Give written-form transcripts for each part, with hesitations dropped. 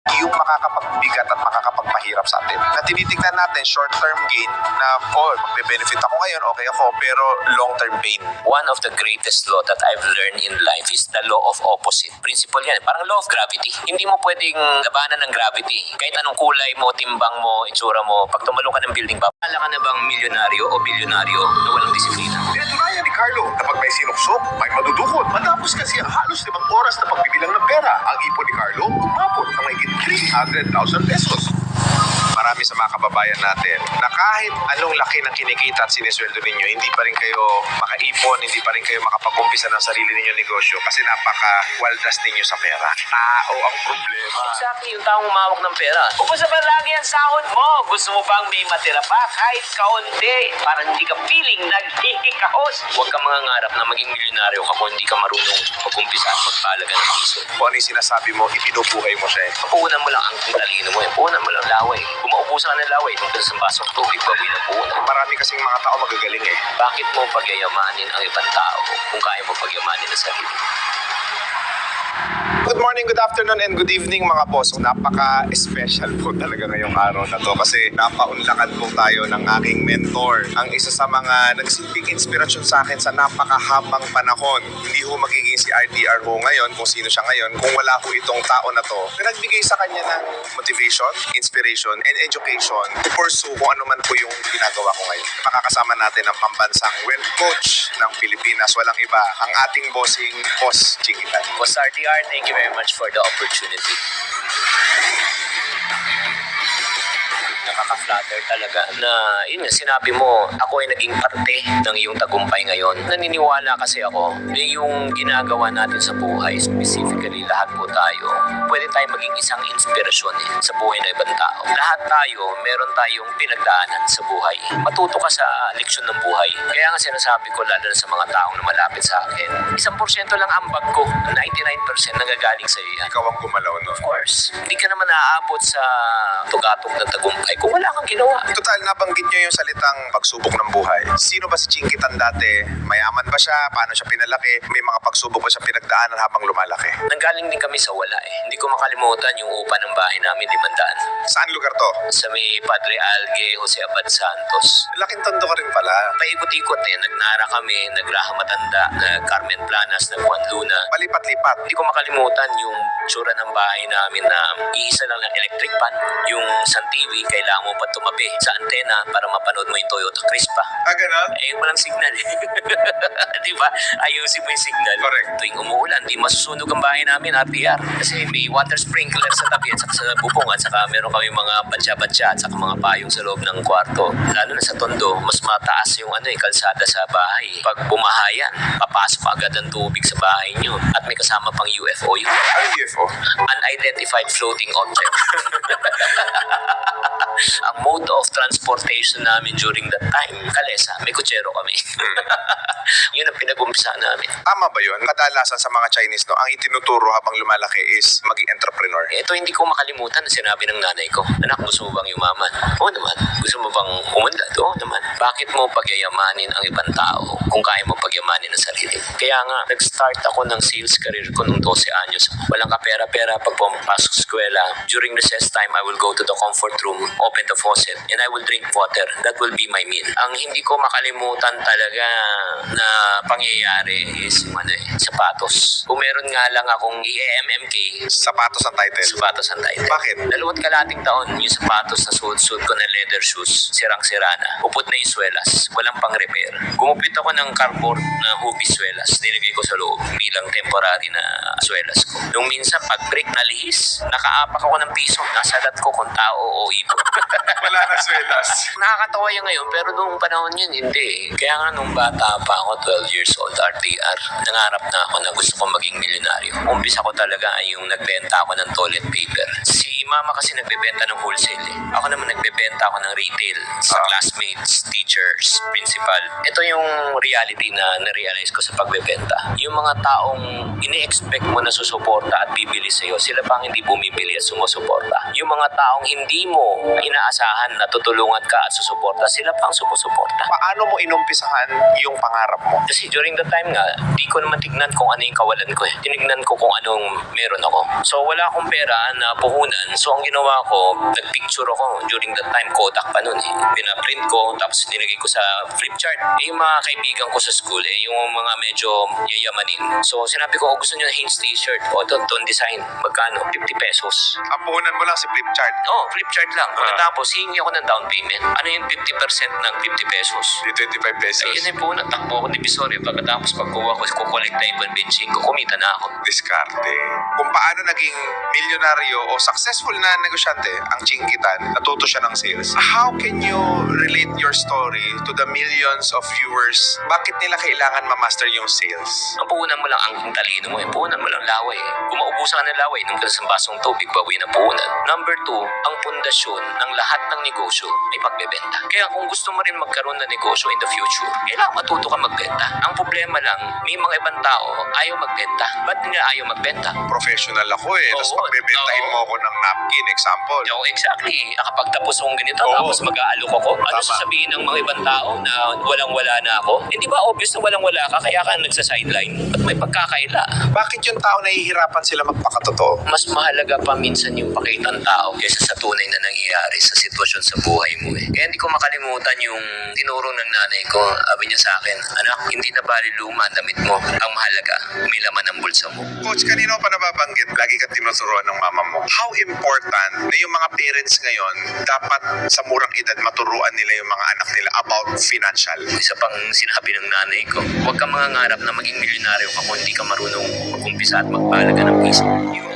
yung makakapagbigat at makakapagpahirap sa atin. Na tinitignan natin short-term gain na, magbe-benefit ako ngayon, okay ako, pero long-term pain. One of the greatest law that I've learned in life is the law of opposite. Principle yan, parang law of gravity. Hindi mo pwedeng labanan ng gravity. Kahit anong kulay mo, timbang mo, itsura mo, pag tumalong ka ng building, papala ka na bang milyonaryo o bilyonaryo na walang disiplina? Pinatunayan ni Carlo na pag may sinuksok, may madudukot. Matapos kasi ang halos 5 oras na pagbibilang ng pera, ang ipon ni Carlo umabot ng mahigit 300,000 pesos. Marami sa mga kababayan natin na kahit anong laki ng kinikita at sinisweldo ninyo, hindi pa rin kayo makaipon, hindi pa rin kayo makapag-umpisa ng sarili ninyong negosyo kasi napaka-waldas ninyo sa pera. Tao ang problema. Exactly, yung taong umawak ng pera. Ubus na ba lagi ang sahod mo? Gusto mo bang may matira pa kahit kaunti? Parang hindi ka feeling nagkikahos. Huwag kang mangangarap na maging milyonaryo ka kung hindi ka marunong mag-umpisa at magpalaga ng piso. Kung ano yung sinasabi mo, ibinubuhay mo siya. Puhunan mo lang ang talino mo. Puhunan mo lang laway. Kung maubusan ka ng laway, nung sa basong tubig, bawi na puhunan. Marami kasing mga tao magagaling eh. Bakit mo pagyayamanin ang ibang tao kung kaya mo pagyamanin ang sarili? Good morning, good afternoon, and good evening mga boss. Napaka-special po talaga ngayong araw na to kasi napaunlakan po tayo ng aking mentor. Ang isa sa mga nagsilbing inspirasyon sa akin sa napakahabang panahon. Hindi ho magiging si RDR ho ngayon, kung sino siya ngayon, kung wala ho itong tao na to na nagbigay sa kanya ng motivation, inspiration, and education to pursue kung ano man po yung ginagawa ko ngayon. Makakasama natin ang pambansang wealth coach ng Pilipinas. Walang iba, ang ating bossing, Boss Chingitan. Boss RDR, thank you very much for the opportunity. Nakaka-flatter talaga na yun nga, sinabi mo, ako ay naging parte ng iyong tagumpay ngayon. Naniniwala kasi ako na yung ginagawa natin sa buhay, specifically lahat po tayo, pwede tayo maging isang inspirasyon sa buhay ng ibang tao. Lahat tayo, meron tayong pinagdaanan sa buhay. Matuto ka sa leksyon ng buhay. Kaya nga sinasabi ko, lalo na sa mga taong na malapit sa akin, 1% lang ang bag ko, 99% nagagaling sa iyo yan. Ikaw ang gumalaw, no? Of course, hindi ka naman naaabot sa tugatog ng tagumpay kung wala kang ginawa. Total, nabanggit niyo yung salitang pagsubok ng buhay. Sino ba si Chingitan dati? Mayaman ba siya? Paano siya pinalaki? May mga pagsubok ba siya pinagdaanan habang lumalaki? Nanggaling din kami sa wala eh. Hindi ko makalimutan yung upa ng bahay namin, 500. Saan lugar to? Sa may Padre Alge, Jose Abad Santos. Laking tondo ka rin pala. Paikot-ikot eh. Nagnara kami, naglaha matanda, nag Carmen Planas, nag Juan Luna. Palipat-lipat. Hindi ko makalimutan yung tsura ng bahay namin na iisa lang ng electric pan. Yung Sun TV, kailangan mo pa tumabi sa antena para mapanood mo yung Toyota Crispa. Ganon? Eh, walang signal eh. Di ba? Ayusin mo yung signal. Correct. Tuwing umuulan, di masusunog ang bahay namin, RTR. Kasi may water sprinkler sa tabi at saka sa bubong at saka meron kami mga batya-batya at saka mga payong sa loob ng kwarto. Lalo na sa Tondo, mas mataas yung kalsada sa bahay. Pag bumahayan, papasok agad ang tubig sa bahay nyo. At may kasama pang UFO yun. Ano UFO? Unidentified floating object. Ang mode of transportation namin during that time, kalesa, may kutsero kami. Yun ang pinag-umpisa namin. Tama ba yun? Kadalasan sa mga Chinese, no, ang itinuturo habang lumalaki is maging entrepreneur. Ito hindi ko makalimutan na sinabi ng nanay ko, anak, gusto mo bang yumaman? Oo naman. Gusto mo bang umunlad? Oo naman. Bakit mo pagyayamanin ang ibang tao kung kaya mo pagyamanin ang sarili? Kaya nga, nag-start ako ng sales career ko nung 12 anyos. Walang kapera-pera pag pumapasok sa eskwela. During recess time, I will go to the comfort room, open the faucet, and I will drink water. That will be my meal. Ang hindi ko makalimutan talaga na pangyayari is sapatos. Kung meron nga lang akong EMMK, Sapatos ang title. sapatos ang title. Bakit? 2 kalating taon, yung sapatos na suot-suot ko na leather shoes, sirang-sira na. Upot na yung swelas, walang pang-repair. Gumupit ako ng cardboard na hubis swelas, nilagay ko sa loob bilang temporary na swelas ko. Nung minsan, pag break na lihis, nakaapak ako ng piso, nasalat ko kung tao o ibon. Wala na swelas. Nakakatawa yung ngayon, pero nung panahon yun, hindi. Kaya nga nung bata pa ako, 12 years old, RTR, nangarap na ako na gusto ko maging milyonaryo. Umpisa ko talaga ay yung nagbenta ako ng toilet paper. Si mama kasi nagbebenta ng wholesale eh. Ako naman nagbebenta ako ng retail sa classmates, teachers, principal. Ito yung reality na na-realize ko sa pagbebenta. Yung mga taong ini-expect mo na susuporta at bibili sa'yo, sila pang hindi bumibili at sumusuporta. Yung mga taong hindi mo inaasahan na tutulungan ka at susuporta, sila pang sumusuporta. Paano mo inumpisahan yung pangarap mo? Kasi during the time nga, di ko naman tignan kung ano yung kawalan ko eh. Tinignan ko kung anong meron ako. So wala akong pera na puhunan. So ang ginawa ko, nagpicture ako during that time, Kodak pa nun eh. Pinaprint ko, tapos nilagay ko sa flip chart. Eh yung mga kaibigan ko sa school, eh yung mga medyo yayamanin. So sinabi ko, gusto nyo na Hanes t-shirt. O, ton design. Magkano? 50 pesos. Ang puhunan mo lang si flip chart. Flip chart lang. Tapos hingi ako ng down payment. Ano yung 50% ng 50 pesos? Di 25 pesos. Ayun yung po, natakbo ako ni Visoria. Pagkatapos pagkuha ko, kukolekta yung benching ko, kumita na ako. Diskarte. Kung paano naging milyonaryo o successful na negosyante ang Chinkitan, natuto siya ng sales. How can you relate your story to the millions of viewers? Bakit nila kailangan ma-master yung sales? Ang puhunan mo lang ang talino mo eh. Puhunan mo lang laway eh. Kung maubusan ka ng laway, nung sa basong tubig, bawi na puhunan. Number 2, ang pundasyon ng lahat ng negosyo ay pagbebenta. Kaya kung gusto mo rin magkaroon ng negosyo in the future, kailangan matuto ka magbenta. Ang problema lang, may mga ibang tao ayaw magbenta. Ba't nga ayaw magbenta? Professional ako eh. Tapos Oo. pagbebentahin Oo. mo ako ng napkin, example. Oo, exactly. Kapag tapos kong ganito, Oo. tapos mag-aalok ako, ano Tama. sasabihin ng mga ibang tao na walang-wala na ako? Hindi ba obvious na walang-wala ka, kaya ka nagsa-sideline? Ba't may pagkakaila? Bakit yung tao nahihirapan sila magpakatotoo? Mas mahalaga pa minsan yung pakitang tao kaysa sa tunay na nangyayari sa sitwasyon sa buhay mo eh. Kaya hindi ko makalimutan yung tinuro ng nanay ko. Sabi niya sa akin, anak, hindi na bali luma ang damit mo. Ang mahalaga, may laman ang bulsa mo. Coach, kanino pa nababanggit? Lagi ka tinuturuan ng mama mo. How important na yung mga parents ngayon dapat sa murang edad maturuan nila yung mga anak nila about financial? Isa pang sinabi ng nanay ko, huwag kang mangangarap na maging milyonaryo ka kung hindi ka marunong mag-umpisa at magpahalaga ng piso. Yung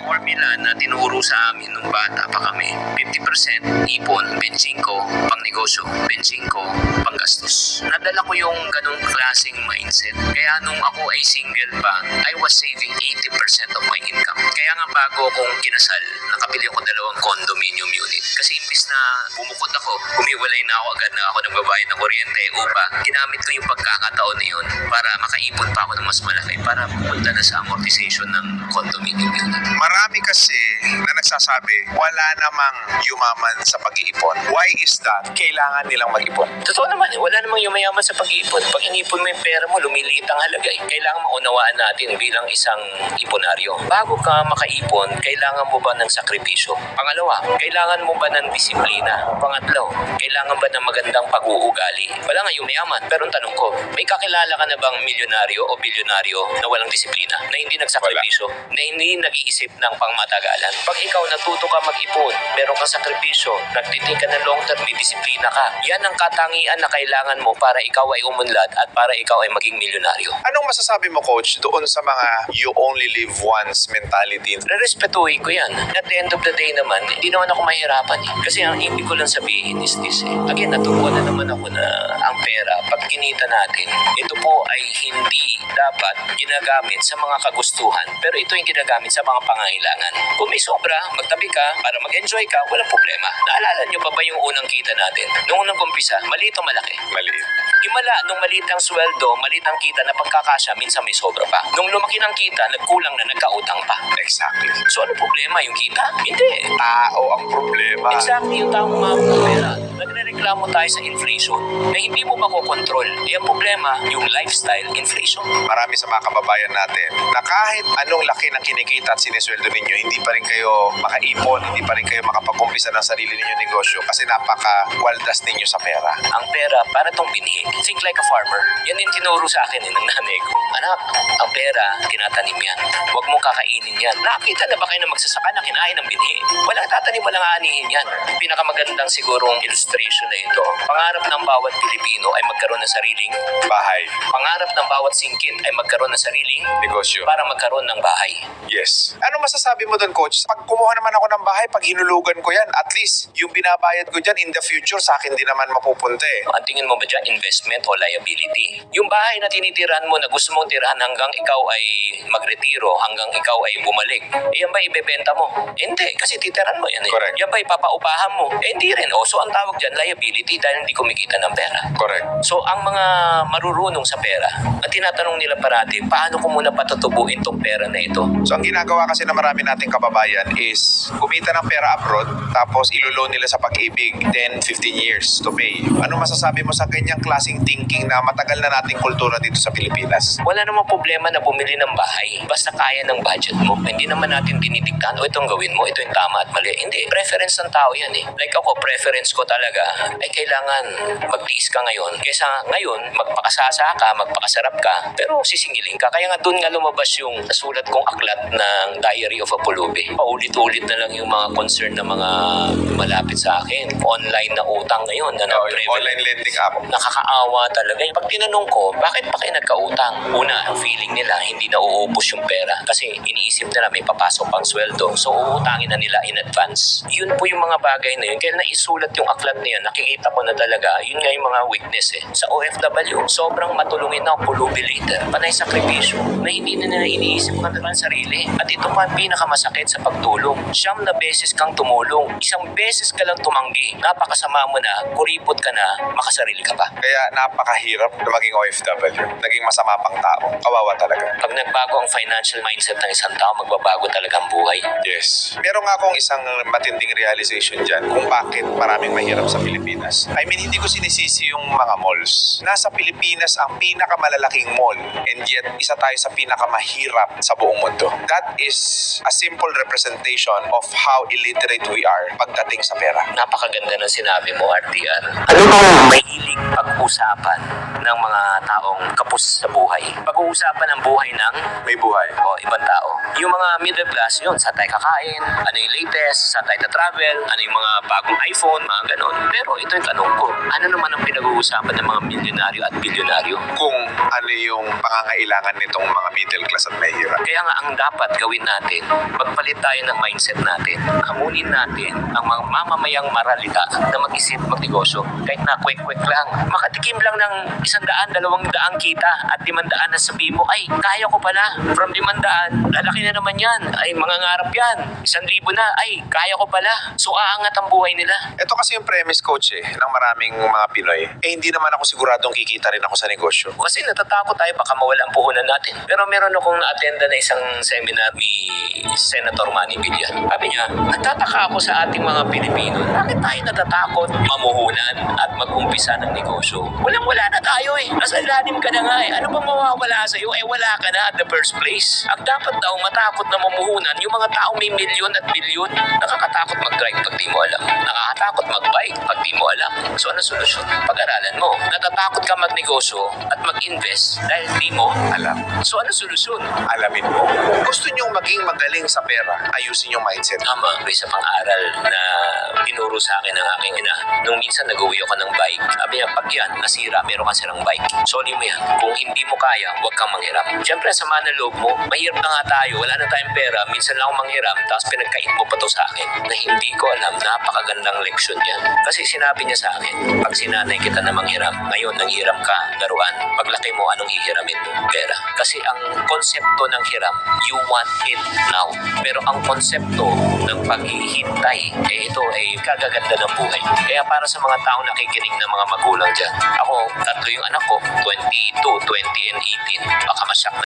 formula na tinuro sa amin nung bata pa kami, 50% ipon, 25 pang negosyo, 25 pang gastos. Nadala ko yung ganong klaseng mindset. Kaya nung ako ay single pa, I was saving 80% of my income. Kaya nga bago akong kinasal, nakabili ako 2 condominium unit. Kasi imbis na bumukod ako, humiwalay na ako agad na ako nagbabayad ng kuryente, upa. Ginamit ko yung pagkakataon na yun para makaipon pa ako ng mas malaki para pumunta na sa amortization ng condominium unit. Marami kasi na nagsasabi, wala namang yumaman sa pag-iipon. Why is that? Kailangan nilang mag-ipon. Totoo naman eh, wala namang yumayaman sa pag-iipon. Pag inipon mo yung pera mo, lumiliit ang halaga eh. Kailangan maunawaan natin bilang isang iponaryo. Bago ka makaipon, kailangan mo ba ng sakripisyo? Pangalawa, kailangan mo ba ng disiplina? Pangatlo, kailangan ba ng magandang pag-uugali? Wala nga yumayaman. Pero ang tanong ko, may kakilala ka na bang milyonaryo o bilyonaryo na walang disiplina? Na hindi nagsakripisyo? Na hindi nag-iisip ng pangmatagalan? Pag ikaw natuto ka mag-ipon, meron kang sakripisyo, nagtiting ka ng long term, may disiplina ka, yan ang katangian na kailangan mo para ikaw ay umunlad at para ikaw ay maging milyonaryo. Anong masasabi mo, Coach, doon sa mga you only live once mentality? Rerespetuhin ko yan. At the end of the day naman, hindi naman ako mahirapan eh. Kasi ang ibig ko lang sabihin is this eh. Again, natutuwa na naman ako na ang pera, pag kinita natin, ito po ay hindi dapat ginagamit sa mga kagustuhan, pero ito yung ginagamit sa mga pangangailangan. Kung may sobra, magtabi ka para mag-enjoy ka, walang problema. Naalala nyo pa ba yung unang kita natin? Nung unang umpisa, maliit o malaki? Maliit. Himala, nung maliit ang sweldo, maliit ang kita na pagkakasya, minsan may sobra pa. Nung lumaki ng kita, nagkulang na, nagkautang pa. Exactly. So ano problema? Yung kita? Hindi. Tao ang problema. Exactly yung taong mga pera. Nagre-reklamo tayo sa inflation na hindi mo makokontrol. Yung problema, yung lifestyle inflation. Marami sa mga kababayan natin na kahit anong laki ng kinikita at sinisweldo ninyo, hindi pa rin kayo makaipon, hindi pa rin kayo makapag-umpisa ng sarili ninyong negosyo kasi napaka-waldas ninyo sa pera. Ang pera, para tong binhi. Think like a farmer. Yan din tinuro sa akin ng nanay ko. Anak, ang pera, tinatanim yan. Huwag mong kakainin yan. Nakita na ba kayo na magsasaka na kinain ng binhi? Walang tatanim, walang aanihin yan. Pinakamagandang sigurong administration na ito, pangarap ng bawat Pilipino ay magkaroon ng sariling Bahay. pangarap ng bawat singkit ay magkaroon ng sariling Negosyo. para magkaroon ng bahay. Yes. Ano masasabi mo doon, Coach? Pag kumuha naman ako ng bahay, pag hinulugan ko yan, at least yung binabayad ko dyan in the future, sa akin din naman mapupunta eh. Ang tingin mo ba dyan, investment o liability? Yung bahay na tinitirahan mo na gusto mong tirahan hanggang ikaw ay magretiro, hanggang ikaw ay bumalik, yan ba ibebenta mo? Hindi, kasi titirahan mo yan eh. Correct. Yan ba ipapaupahan mo? Hindi rin. O, so ang tawag dyan, liability dahil hindi kumikita ng pera. Correct. So, ang mga marurunong sa pera, ang tinatanong nila parati, paano ko muna patutubuin tong pera na ito? So ang ginagawa kasi na marami nating kababayan is kumita ng pera abroad tapos iloloan nila sa pag-ibig 10-15 years to pay. Ano masasabi mo sa ganyang klaseng thinking na matagal na nating kultura dito sa Pilipinas? Wala namang problema na bumili ng bahay. Basta kaya ng budget mo. Hindi naman natin dinidiktahan, o itong gawin mo, ito yung tama at mali. Hindi, preference ng tao yan eh. Like ako, preference ko talaga ay kailangan magtiis ka ngayon. Kaysa ngayon, magpakasasa ka, magpakasarap ka, pero sisingilin ka. Kaya nga doon nga lumabas yung nasulat kong aklat ng Diary of a Pulubi. Paulit-ulit na lang yung mga concern na mga malapit sa akin. Online na utang ngayon na Yung online lending app. nakakaawa talaga. Pag tinanong ko, bakit pa kayo nagkautang? Una, ang feeling nila hindi na uubos yung pera kasi iniisip nila may papasok pang sweldo. So, uutangin na nila in advance. Yun po yung mga bagay na yun. Kaya naisulat yung aklat na yun, nakikita ko na talaga, yun nga yung mga weakness eh. Sa OFW, sobrang matulungin na pulubi later. Panay sakripisyo na hindi na nila iniisip ka na sarili. At ito pa ang pinakamasakit sa pagtulong. 9 na beses kang tumulong. 1 beses ka lang tumanggi. Napakasama mo na, kuripot ka na, makasarili ka pa. Kaya napakahirap na maging OFW. Naging masama pang tao. Kawawa talaga. Pag nagbago ang financial mindset ng isang tao, magbabago talaga ang buhay. Yes. Meron nga akong isang matinding realization dyan kung bakit maraming mahirap sa Pilipinas. I mean, hindi ko sinisisi yung mga malls. Nasa Pilipinas ang pinakamalalaking mall and yet isa tayo sa pinakamahirap sa buong mundo. That is a simple representation of how illiterate we are pagdating sa pera. Napakaganda ng sinabi mo, RTR. Ano bang mahilig pag-usapan ng mga taong kapos sa buhay? Pag-uusapan ang buhay ng May buhay. ibang tao. Yung mga middle class, yun, saan tayo kakain, ano yung latest, saan tayo travel, ano yung mga bagong iPhone, mga ganon. Pero ito yung tanong ko, ano naman ang pinag-uusapan ng mga milyonaryo at bilyonaryo? Kung ano yung pangangailangan nitong mga middle class at mahirap. Kaya nga ang dapat gawin natin, magpalit tayo ng mindset natin. Hamunin natin ang mga mamamayang maralita na mag-isip, magnegosyo. Kahit na quick-quick lang. Makatikim lang ng 100, 200 kita at 500 na sabi mo, ay, kaya ko pala. From 500, lalaki na naman yan. Ay, mga ngarap yan. 1,000 na, ay, kaya ko pala. So, aangat ang buhay nila. Ito kasi yung premise, coach ng maraming mga Pinoy. Hindi naman ako siguradong kikita rin ako sa negosyo. Kasi natatakot tayo, baka mawala ang puhunan natin. Pero meron akong na-attenda na isang seminar ni Senator Manny Villar. Sabi niya, nagtataka ako sa ating mga Pilipino, bakit tayo natatakot mamuhunan at mag-umpisa ng negosyo? Walang-wala na tayo eh. Nasa ilalim ka na nga eh. Ano bang mawawala sa'yo? Eh wala ka na at the first place. Ang dapat daw matakot na mamuhunan yung mga tao may milyon at bilyon. Nakakatakot mag-drive pag di mo alam. Nakakatakot mag-bike pag di mo alam. So ano solusyon? Pag-aralan mo. Natatakot ka magnegosyo at mag-invest dahil di mo alam. So ano solusyon? Alamin mo. Gusto nyong maging magaling sa pera, ayusin yung mindset. Tama, may isa pang aral na tinuro sa akin ng aking ina. Nung minsan nag-uwi ako ng bike, sabi niya, pag yan, nasira, meron ka silang bike. Soli mo yan. Kung hindi mo kaya, huwag kang manghiram. Siyempre, sama na loob mo, mahirap na nga tayo, wala na tayong pera, minsan lang akong manghiram, tapos pinagkait mo pa to sa akin na hindi ko alam, napakagandang leksyon yan. Kasi sinabi niya sa akin, pag sinanay kita na manghiram, ngayon nanghiram ka, laruan, paglaki mo, anong hihiramin mo? Pera. Kasi ang konsepto ng hiram, you want it now. Pero ang konsepto ng paghihintay, ito ay kagaganda ng buhay. Kaya para sa mga taong nakikinig ng mga magulang dyan, ako, 3 yung anak ko, 22, 20, and 18. Baka masyak